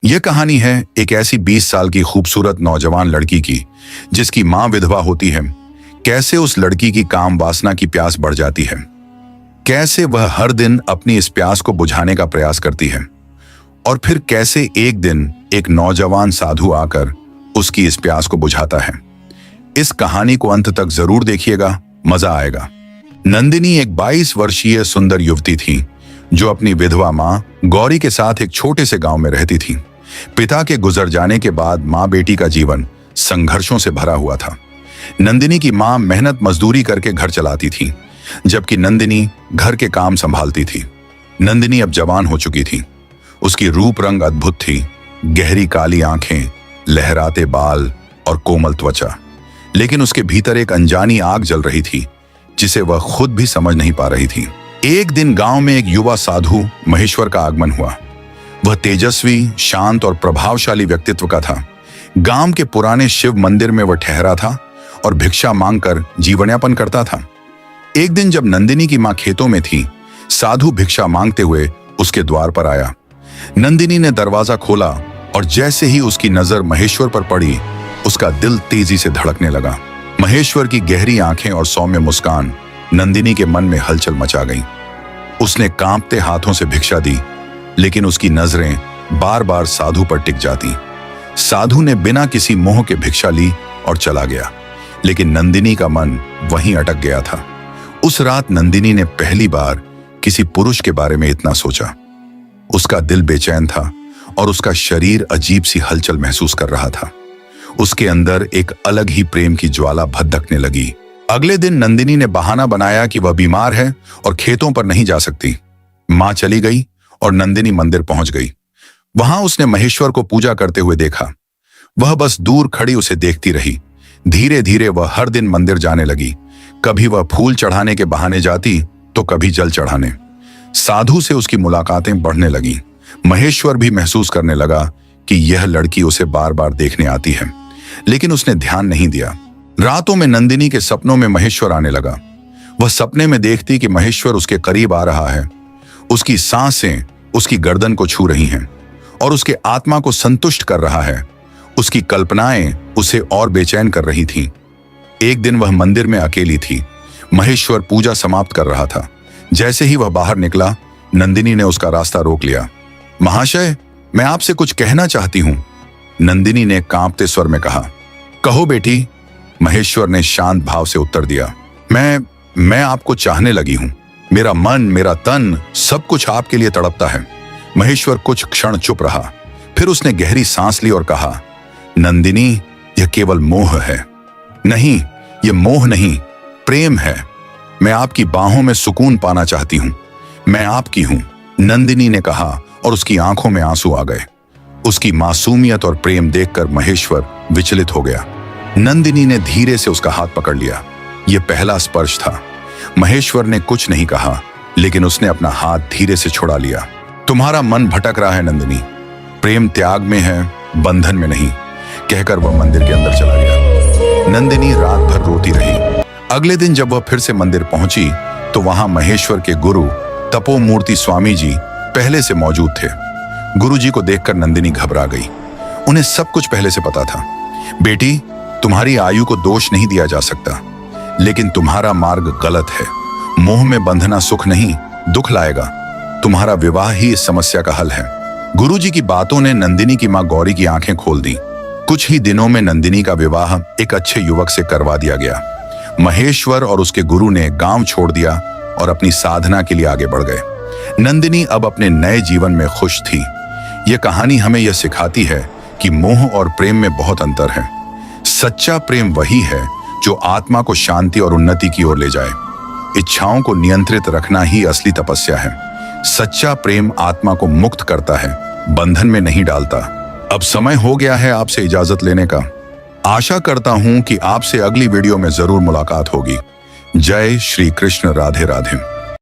यह कहानी है एक ऐसी 20 साल की खूबसूरत नौजवान लड़की की जिसकी मां विधवा होती है। कैसे उस लड़की की काम वासना की प्यास बढ़ जाती है, कैसे वह हर दिन अपनी इस प्यास को बुझाने का प्रयास करती है, और फिर कैसे एक दिन एक नौजवान साधु आकर उसकी इस प्यास को बुझाता है। इस कहानी को अंत तक जरूर देखिएगा, मजा आएगा। नंदिनी एक 22 वर्षीय सुंदर युवती थी जो अपनी विधवा मां गौरी के साथ एक छोटे से गांव में रहती थी। पिता के गुजर जाने के बाद मां बेटी का जीवन संघर्षों से भरा हुआ था। नंदिनी की मां मेहनत मजदूरी करके घर चलाती थी, जबकि नंदिनी घर के काम संभालती थी। नंदिनी अब जवान हो चुकी थी। उसकी रूप रंग अद्भुत थी, गहरी काली आंखें, लहराते बाल और कोमल त्वचा। लेकिन उसके भीतर एक अनजानी आग जल रही थी जिसे वह खुद भी समझ नहीं पा रही थी। एक दिन गांव में एक युवा साधु महेश्वर का आगमन हुआ। वह तेजस्वी, शांत और प्रभावशाली व्यक्तित्व का था। गांव के पुराने शिव मंदिर में वह ठहरा था और भिक्षा मांगकर जीवनयापन करता था। एक दिन जब नंदिनी की मां खेतों में थी, साधु भिक्षा मांगते हुए उसके द्वार पर आया। नंदिनी ने दरवाजा खोला और जैसे ही उसकी नजर महेश्वर पर पड़ी, उसका दिल तेजी से धड़कने लगा। महेश्वर की गहरी आंखें और सौम्य मुस्कान नंदिनी के मन में हलचल मचा गई। उसने कांपते हाथों से भिक्षा दी, लेकिन उसकी नजरें बार बार साधु पर टिक जाती। साधु ने बिना किसी मोह के भिक्षा ली और चला गया, लेकिन नंदिनी का मन वहीं अटक गया था। उस रात नंदिनी ने पहली बार किसी पुरुष के बारे में इतना सोचा। उसका दिल बेचैन था और उसका शरीर अजीब सी हलचल महसूस कर रहा था। उसके अंदर एक अलग ही प्रेम की ज्वाला भड़कने लगी। अगले दिन नंदिनी ने बहाना बनाया कि वह बीमार है और खेतों पर नहीं जा सकती। मां चली गई और नंदिनी मंदिर पहुंच गई। वहां उसने महेश्वर को पूजा करते हुए देखा। वह बस दूर खड़ी उसे देखती रही। धीरे धीरे वह हर दिन मंदिर जाने लगी। कभी वह फूल चढ़ाने के बहाने जाती तो कभी जल चढ़ाने। साधु से उसकी मुलाकातें बढ़ने लगी। महेश्वर भी महसूस करने लगा कि यह लड़की उसे बार बार देखने आती है, लेकिन उसने ध्यान नहीं दिया। रातों में नंदिनी के सपनों में महेश्वर आने लगा। वह सपने में देखती कि महेश्वर उसके करीब आ रहा है। उसकी सांसें उसकी गर्दन को छू रही हैं और उसके आत्मा को संतुष्ट कर रहा है। उसकी कल्पनाएं उसे और बेचैन कर रही थीं। एक दिन वह मंदिर में अकेली थी। महेश्वर पूजा समाप्त कर रहा था। जैसे ही वह बाहर निकला, नंदिनी ने उसका रास्ता रोक लिया। महाशय, मैं आपसे कुछ कहना चाहती हूं, नंदिनी ने कांपते स्वर में कहा। कहो बेटी, महेश्वर ने शांत भाव से उत्तर दिया। मैं आपको चाहने लगी हूं। मेरा मन, मेरा तन, सब कुछ आपके लिए तड़पता है। महेश्वर कुछ क्षण चुप रहा, फिर उसने गहरी सांस ली और कहा, नंदिनी, यह केवल मोह है। नहीं, यह मोह नहीं, प्रेम है। मैं आपकी बाहों में सुकून पाना चाहती हूं। मैं आपकी हूं, नंदिनी ने कहा और उसकी आंखों में आंसू आ गए। उसकी मासूमियत और प्रेम देखकर महेश्वर विचलित हो गया। नंदिनी ने धीरे से उसका हाथ पकड़ लिया। यह पहला स्पर्श था। महेश्वर ने कुछ नहीं कहा, लेकिन उसने अपना हाथ धीरे से छुड़ा लिया। तुम्हारा मन भटक रहा है नंदिनी, प्रेम त्याग में है, बंधन में नहीं, कहकर वह मंदिर के अंदर चला गया। नंदिनी रात भर रोती रही। अगले दिन जब वह फिर से मंदिर पहुंची तो वहां महेश्वर के गुरु तपोमूर्ति स्वामी जी पहले से मौजूद थे। गुरु जी को देखकर नंदिनी घबरा गई। उन्हें सब कुछ पहले से पता था। बेटी, तुम्हारी आयु को दोष नहीं दिया जा सकता, लेकिन तुम्हारा मार्ग गलत है। मोह में बंधना सुख नहीं, दुख लाएगा। तुम्हारा विवाह ही इस समस्या का हल है। गुरुजी की बातों ने नंदिनी की मां गौरी की आंखें खोल दी। कुछ ही दिनों में नंदिनी का विवाह एक अच्छे युवक से करवा दिया गया। महेश्वर और उसके गुरु ने गांव छोड़ दिया और अपनी साधना के लिए आगे बढ़ गए। नंदिनी अब अपने नए जीवन में खुश थी। यह कहानी हमें यह सिखाती है कि मोह और प्रेम में बहुत अंतर है। सच्चा प्रेम वही है जो आत्मा को शांति और उन्नति की ओर ले जाए। इच्छाओं को नियंत्रित रखना ही असली तपस्या है। सच्चा प्रेम आत्मा को मुक्त करता है, बंधन में नहीं डालता। अब समय हो गया है आपसे इजाजत लेने का। आशा करता हूं कि आपसे अगली वीडियो में जरूर मुलाकात होगी। जय श्री कृष्ण, राधे राधे।